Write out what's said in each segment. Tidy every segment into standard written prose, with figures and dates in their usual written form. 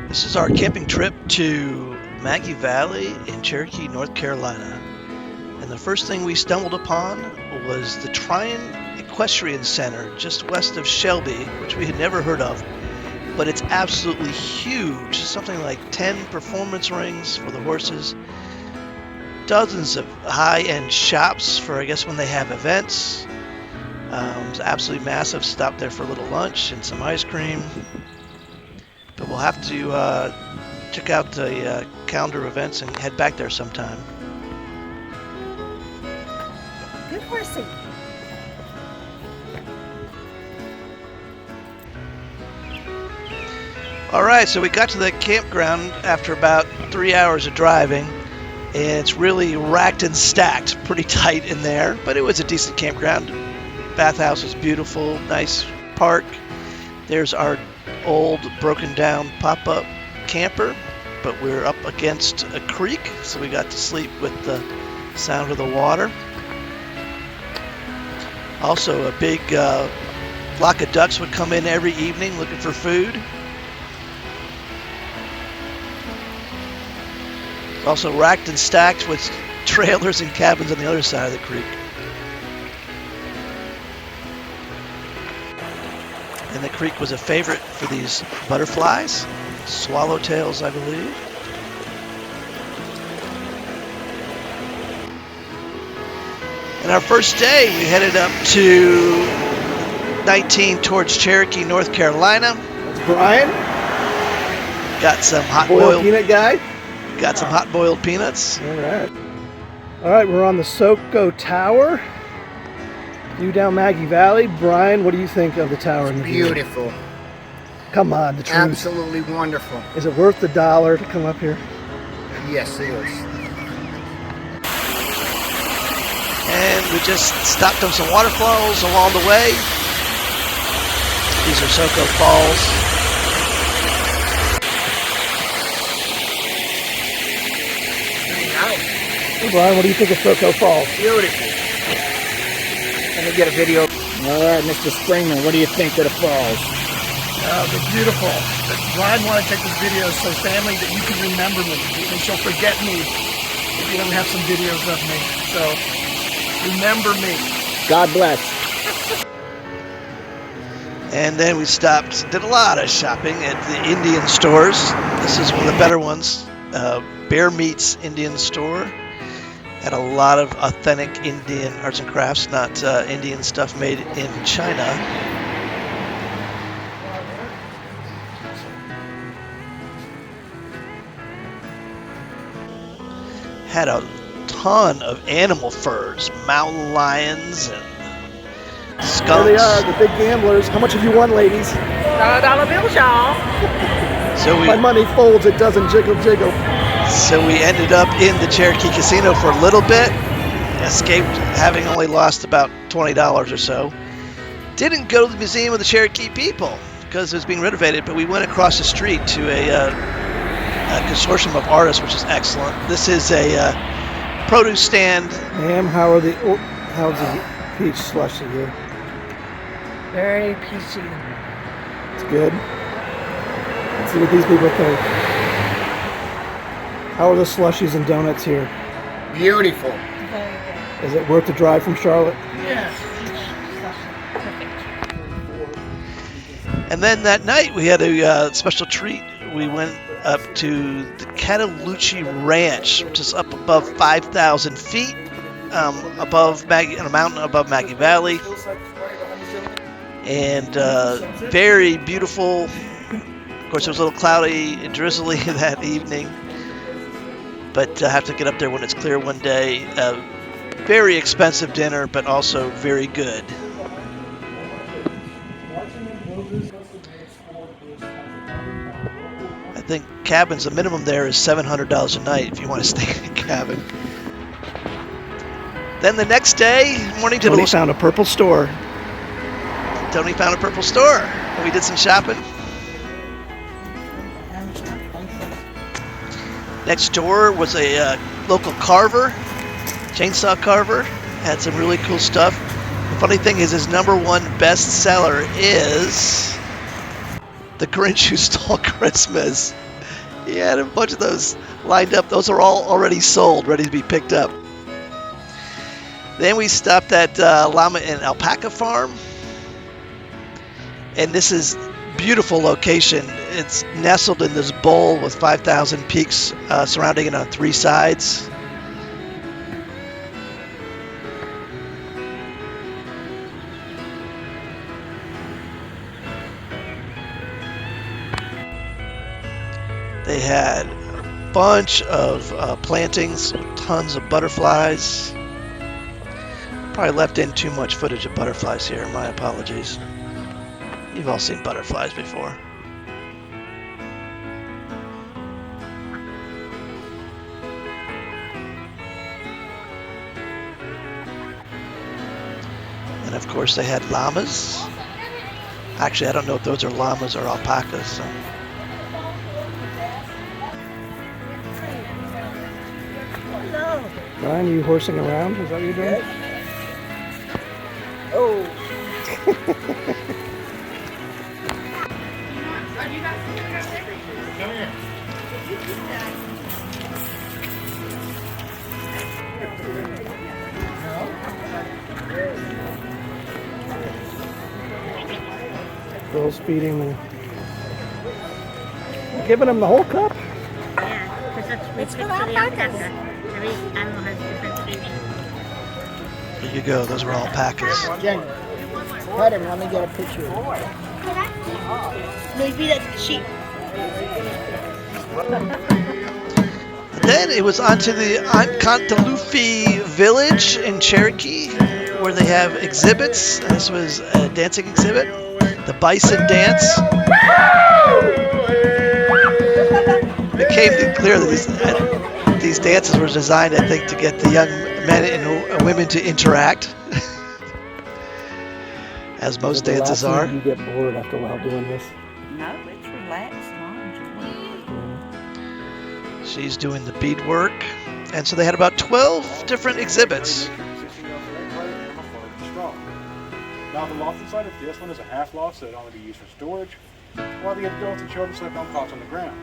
This is our camping trip to Maggie Valley in Cherokee, North Carolina. And the first thing we stumbled upon was the Tryon Equestrian Center just west of Shelby, which we had never heard of. But it's absolutely huge, something like 10 performance rings for the horses, dozens of high-end shops for, I guess, when they have events. It's absolutely massive. Stopped there for a little lunch and some ice cream. But we'll have to check out the calendar of events and head back there sometime. Good horsey. All right, so we got to the campground after about 3 hours of driving, and it's really racked and stacked, pretty tight in there, but it was a decent campground. Bathhouse was beautiful, nice park. There's our old broken down pop-up camper, but we're up against a creek, so we got to sleep with the sound of the water. Also, a big flock of ducks would come in every evening looking for food. Also racked and stacked with trailers and cabins on the other side of the creek. And the creek was a favorite for these butterflies, swallowtails, I believe. And our first day, we headed up to 19 towards Cherokee, North Carolina. That's Brian. Got some Boiled peanut guy. Got some hot boiled peanuts. All right. All right, we're on the Smokie Tower. View down Maggie Valley. Brian, what do you think of the tower? It's beautiful. Come on, the truth. Absolutely wonderful. Is it worth the $1 to come up here? Yes, it is. And we just stopped on some waterfalls along the way. These are Smokie Falls. Hey Brian, what do you think of Smokie Falls? Beautiful. Let me get a video. All right, Mr. Springman, what do you think of the falls? They're beautiful. Brian wanted to take this video so family that you can remember me, and she'll forget me if you don't have some videos of me. So remember me. God bless. And then we stopped, did a lot of shopping at the Indian stores. This is one of the better ones, Bear Meats Indian Store. Had a lot of authentic Indian arts and crafts, not Indian stuff made in China. Had a ton of animal furs, mountain lions and skunks. There they are, the big gamblers. How much have you won, ladies? $1 bills, y'all. So My money folds, it doesn't jiggle jiggle. So we ended up in the Cherokee Casino for a little bit, escaped having only lost about $20 or so. Didn't go to the Museum of the Cherokee People because it was being renovated, but we went across the street to a consortium of artists, which is excellent. This is a produce stand. Ma'am, how's the peach slushy here? Very peachy. It's good. Let's see what these people think. How are the slushies and donuts here? Beautiful. Very good. Is it worth the drive from Charlotte? Yes. And then that night we had a special treat. We went up to the Cataloochee Ranch, which is up above 5,000 feet, above Maggie, on a mountain above Maggie Valley, and very beautiful. Of course, it was a little cloudy and drizzly that evening, but I have to get up there when it's clear one day. Very expensive dinner, but also very good. I think cabins, the minimum there is $700 a night if you want to stay in a cabin. Then the next day, morning to Tony found a purple store. Tony found a purple store, and we did some shopping. Next door was a local carver, chainsaw carver. Had some really cool stuff. The funny thing is his #1 bestseller is The Grinch Who Stole Christmas. He had a bunch of those lined up. Those are all already sold, ready to be picked up. Then we stopped at Llama and Alpaca Farm. And this is beautiful location. It's nestled in this bowl with 5,000 peaks surrounding it on 3 sides. They had a bunch of plantings, tons of butterflies. Probably left in too much footage of butterflies here, my apologies. You've all seen butterflies before. And of course they had llamas. Actually, I don't know if those are llamas or alpacas. So. Brian, are you horsing around? Is that what you're doing? Oh. Bill's feeding them. Giving them the whole cup? Yeah, because that's It's good for for the alpacas. alpaca. Every animal has different feeding. There you go. Those are alpacas. Jen, pet him. Let me get a picture. Maybe that's the sheep. Then it was onto the Cataloochee Village in Cherokee, where they have exhibits. This was a dancing exhibit, the Bison Dance. It became clear that these dances were designed, I think, to get the young men and women to interact, as most dances are. You get bored after a while doing this. No, it's relaxed lounge. She's doing the beadwork, and so they had about 12 different exhibits. Now the loft inside of this one is a half loft, so it'd only be used for storage, while the adults and children slept on cots on the ground.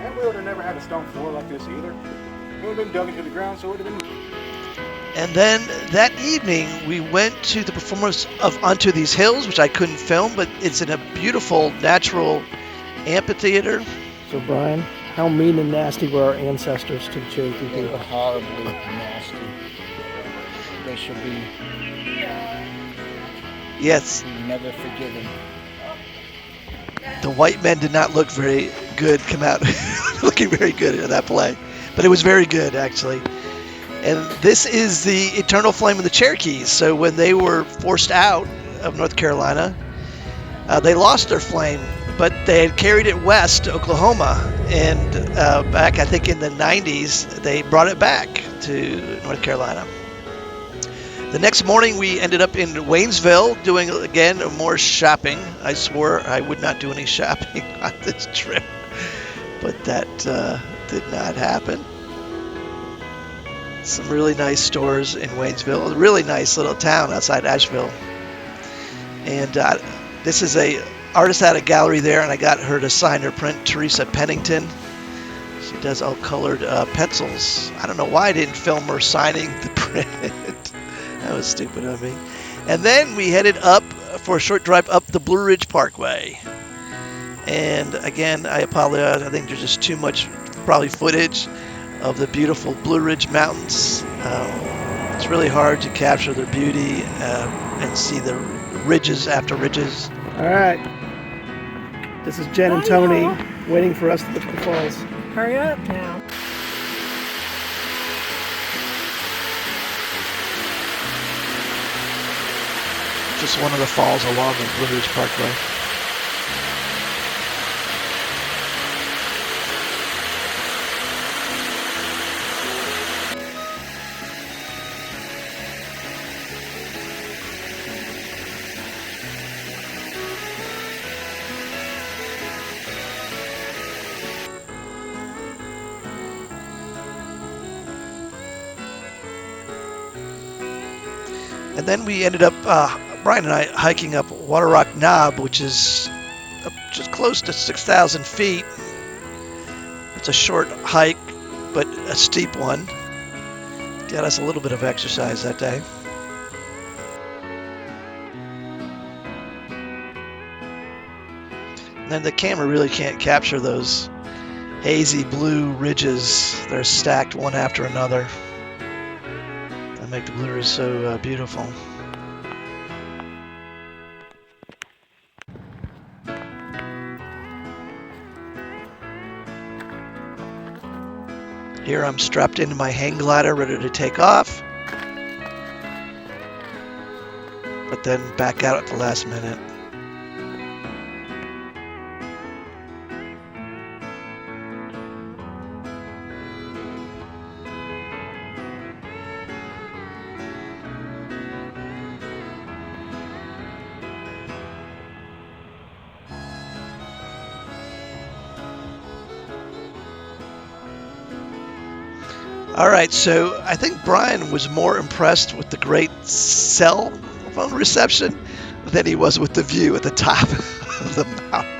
And we would have never had a stone floor like this either. It would have been dug into the ground, so it would have been... And then that evening, we went to the performance of Onto These Hills, which I couldn't film, but it's in a beautiful natural amphitheater. So, Brian, how mean and nasty were our ancestors to the Cherokee They were people? horribly nasty. They should be Yes, never forgiven. the white men did not look very good, come out looking very good in that play. But it was very good, actually. And this is the eternal flame of the Cherokees. So when they were forced out of North Carolina, they lost their flame, but they had carried it west to Oklahoma. And back, I think in the 90s, they brought it back to North Carolina. The next morning, we ended up in Waynesville doing, again, more shopping. I swore I would not do any shopping on this trip, but that did not happen. Some really nice stores in Waynesville. A really nice little town outside Asheville. And this is a artist at a gallery there, and I got her to sign her print, Teresa Pennington. She does all colored pencils. I don't know why I didn't film her signing the print. That was stupid of me. And then we headed up for a short drive up the Blue Ridge Parkway. And again, I apologize. I think there's just too much probably footage of the beautiful Blue Ridge Mountains. It's really hard to capture their beauty and see the ridges after ridges. All right. This is Jen and Bye, Tony y'all. waiting for us to look at the falls. Hurry up now. Just one of the falls along the Blue Ridge Parkway. And then we ended up, Brian and I, hiking up Water Rock Knob, which is just close to 6,000 feet. It's a short hike, but a steep one. Got us a little bit of exercise that day. And then the camera really can't capture those hazy blue ridges. They're stacked one after another. That make the Blue Ridge so beautiful. Here I'm strapped into my hang glider, ready to take off, but then back out at the last minute. All right, so I think Brian was more impressed with the great cell phone reception than he was with the view at the top of the mountain.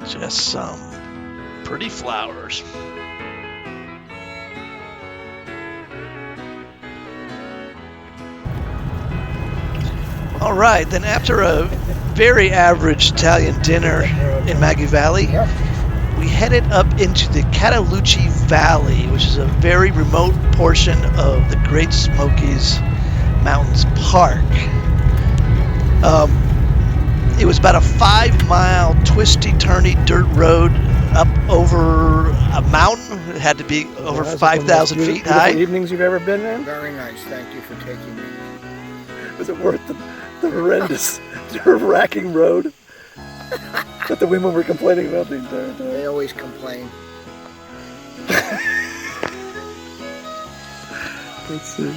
Just some pretty flowers. All right, then after a very average Italian dinner in Maggie Valley, we headed up into the Cataloochee Valley, which is a very remote portion of the Great Smokies Mountains Park. It was about a 5-mile twisty-turny dirt road up over a mountain. It had to be over 5,000 feet high. Evenings you've ever been in? Very nice. Thank you for taking me. Was it worth the horrendous, nerve-wracking road that the women were complaining about the entire time? They always complain. Let's see.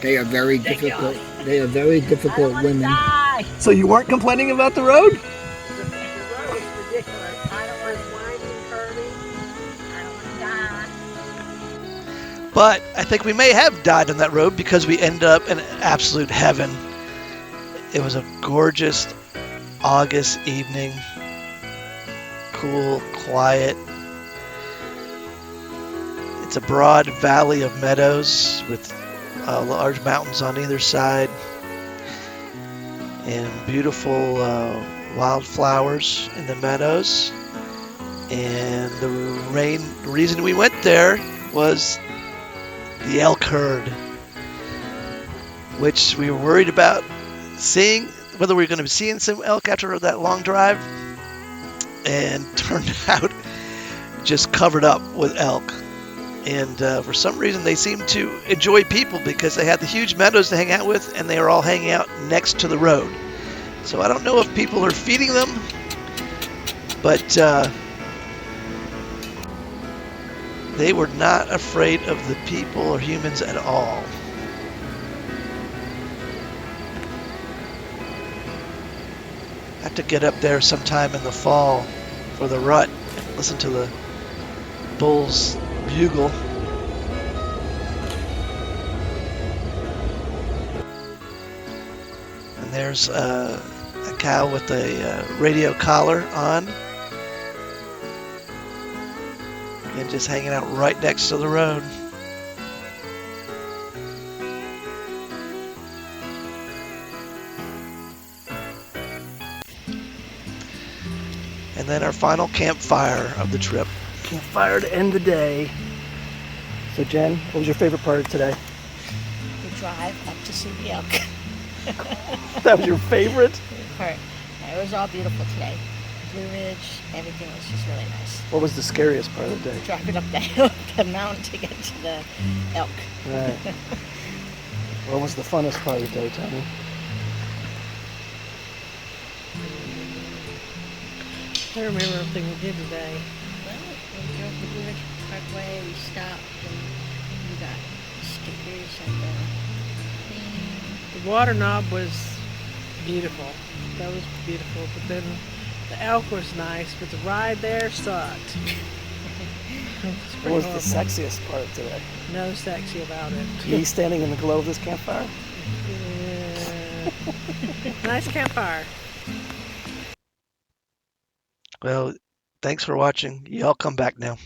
They are very difficult. They are very difficult women. So you weren't complaining about the road? The road is ridiculous. I don't want winding, curving. I don't want to die. But I think we may have died on that road because we ended up in absolute heaven. It was a gorgeous August evening. Cool, quiet. It's a broad valley of meadows with large mountains on either side. And beautiful wildflowers in the meadows. And the reason we went there was the elk herd, which we were worried about seeing, whether we were going to be seeing some elk after that long drive, and turned out just covered up with elk. And for some reason they seemed to enjoy people because they had the huge meadows to hang out with, and they were all hanging out next to the road. So I don't know if people are feeding them, but they were not afraid of the people or humans at all. I have to get up there sometime in the fall for the rut and listen to the bulls bugle. And there's a cow with a radio collar on and just hanging out right next to the road. And then our final campfire of the trip. Campfire to end the day. So Jen, what was your favorite part of today? The drive up to see the elk. That was your favorite? Part. It was all beautiful today. Blue Ridge, everything was just really nice. What was the scariest part of the day? Driving up the hill, the mountain to get to the elk. Right. What was the funnest part of the day, Tony? I don't remember everything we did today. We drove the Ridge Parkway, we stopped, and we got stickers and thing. The water knob was beautiful. That was beautiful. But then the elk was nice, but the ride there sucked. What was the sexiest part today? No sexy about it. Me standing in the glow of this campfire? Yeah. Nice campfire. Well, thanks for watching. Y'all come back now.